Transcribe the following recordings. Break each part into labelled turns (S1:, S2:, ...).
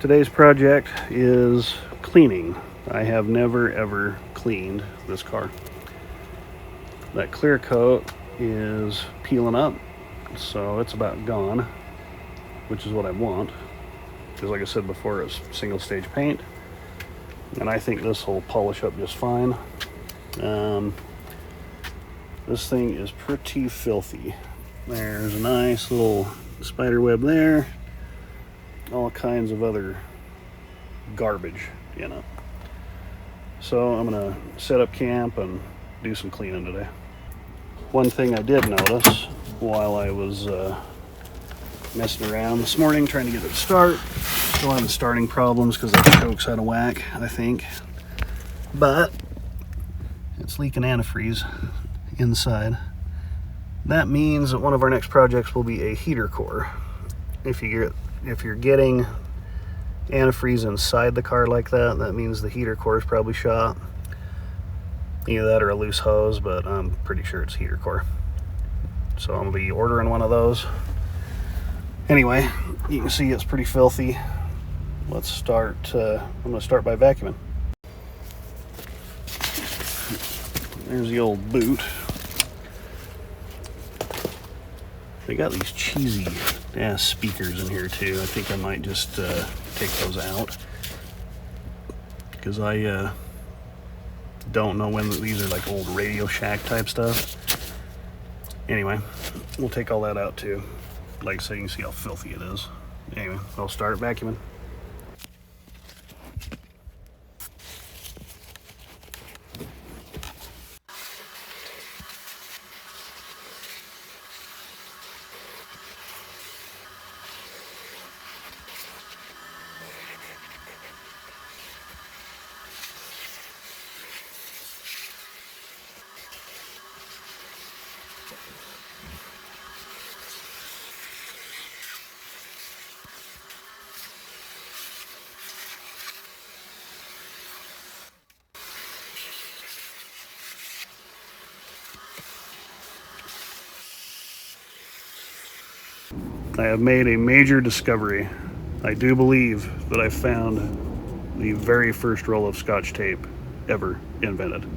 S1: Today's project is cleaning. I have never ever cleaned this car. That clear coat is peeling up, so it's about gone, which is what I want, because like I said before, it's single stage paint, and I think this will polish up just fine. This thing is pretty filthy. There's a nice little spider web there, all kinds of other garbage in it. So I'm gonna set up camp and do some cleaning today. One thing I did notice while I was messing around this morning trying to get it to start, still having starting problems because the choke's out of whack, I think, but it's leaking antifreeze inside. That means that one of our next projects will be a heater core. If you're getting antifreeze inside the car like that, that means the heater core is probably shot. Either that or a loose hose, but I'm pretty sure it's heater core. So I'm gonna be ordering one of those. Anyway, you can see it's pretty filthy. Let's start, I'm gonna start by vacuuming. There's the old boot. They got these cheesy ass speakers in here too. I think I might just take those out, because I don't know when these are like old Radio Shack type stuff. Anyway, we'll take all that out too. Like I said, you can see how filthy it is. Anyway, I'll start vacuuming. I have made a major discovery. I do believe that I found the very first roll of Scotch tape ever invented.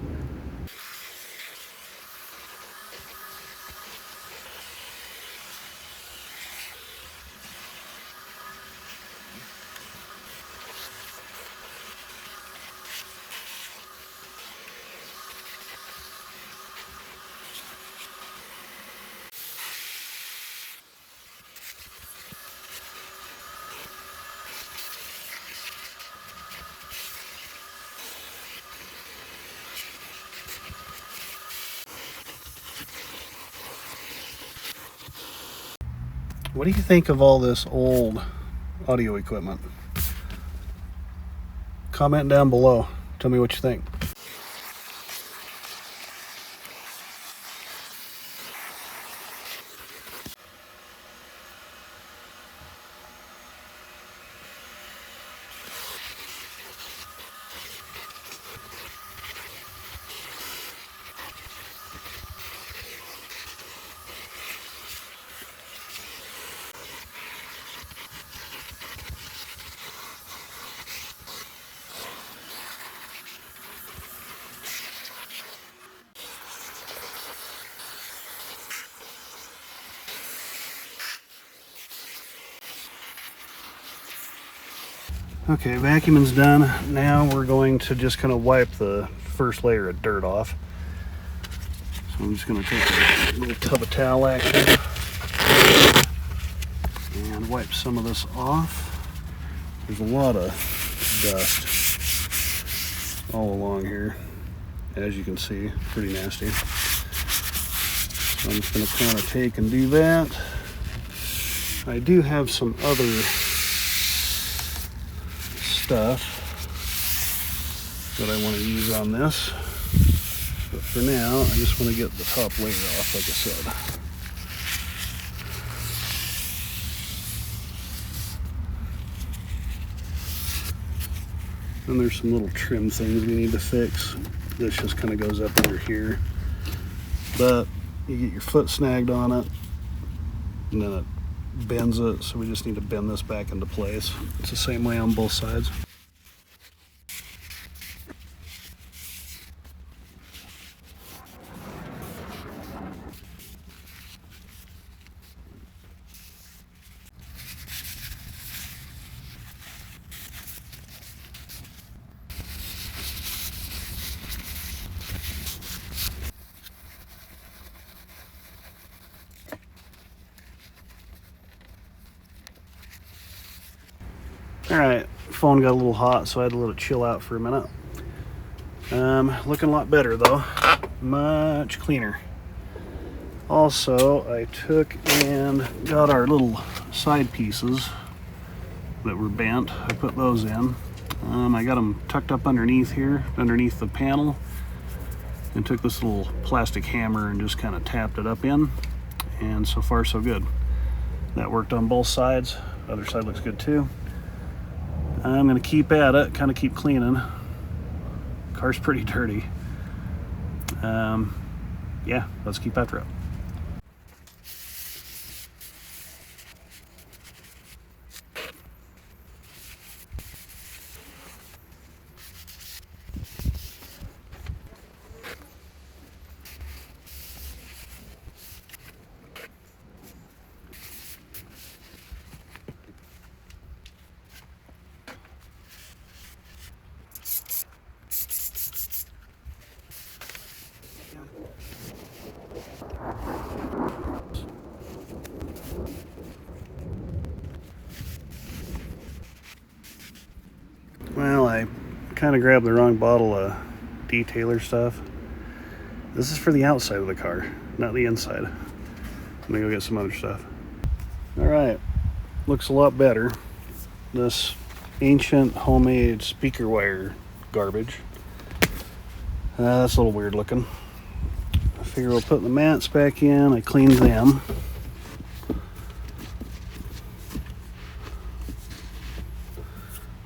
S1: What do you think of all this old audio equipment? Comment down below. Tell me what you think. Okay, vacuuming's done. Now we're going to just kind of wipe the first layer of dirt off. So I'm just going to take a little tub of towel action and wipe some of this off. There's a lot of dust all along here, as you can see, pretty nasty. So I'm just going to kind of take and do that. I do have some other stuff that I want to use on this, but for now I just want to get the top layer off, like I said. Then there's some little trim things we need to fix. This just kind of goes up under here, but you get your foot snagged on it and then it bends it, so we just need to bend this back into place. It's the same way on both sides. Alright, phone got a little hot, so I had to let it chill out for a minute. Looking a lot better though, much cleaner. Also, I took and got our little side pieces that were bent. I put those in. I got them tucked up underneath here, underneath the panel, and took this little plastic hammer and just kind of tapped it up in, and so far so good. That worked on both sides. Other side looks good too. I'm gonna keep at it, kind of keep cleaning. Car's pretty dirty. Yeah, let's keep after it. Well, I kind of grabbed the wrong bottle of detailer stuff. This is for the outside of the car, not the inside. I'm gonna go get some other stuff. All right, looks a lot better. This ancient homemade speaker wire garbage. That's a little weird looking. I figure we'll put the mats back in. I cleaned them.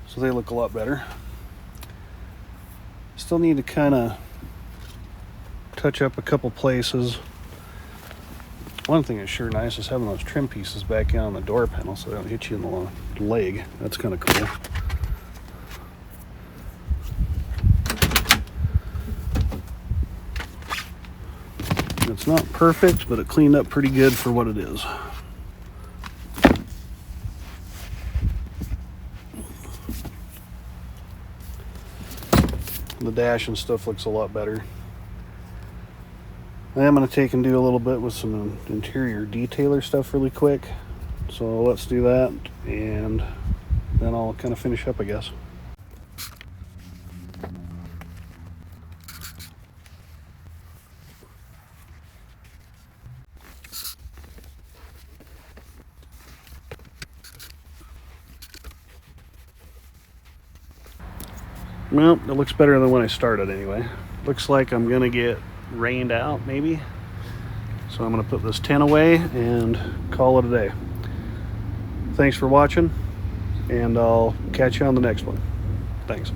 S1: So they look a lot better. Still need to kind of touch up a couple places. One thing that's sure nice is having those trim pieces back in on the door panel so they don't hit you in the leg. That's kind of cool. It's not perfect, but it cleaned up pretty good for what it is. The dash and stuff looks a lot better. I am going to take and do a little bit with some interior detailer stuff really quick. So let's do that, and then I'll kind of finish up, I guess. Well, it looks better than when I started anyway. Looks like I'm gonna get rained out maybe. So I'm gonna put this tin away and call it a day. Thanks for watching, and I'll catch you on the next one. Thanks.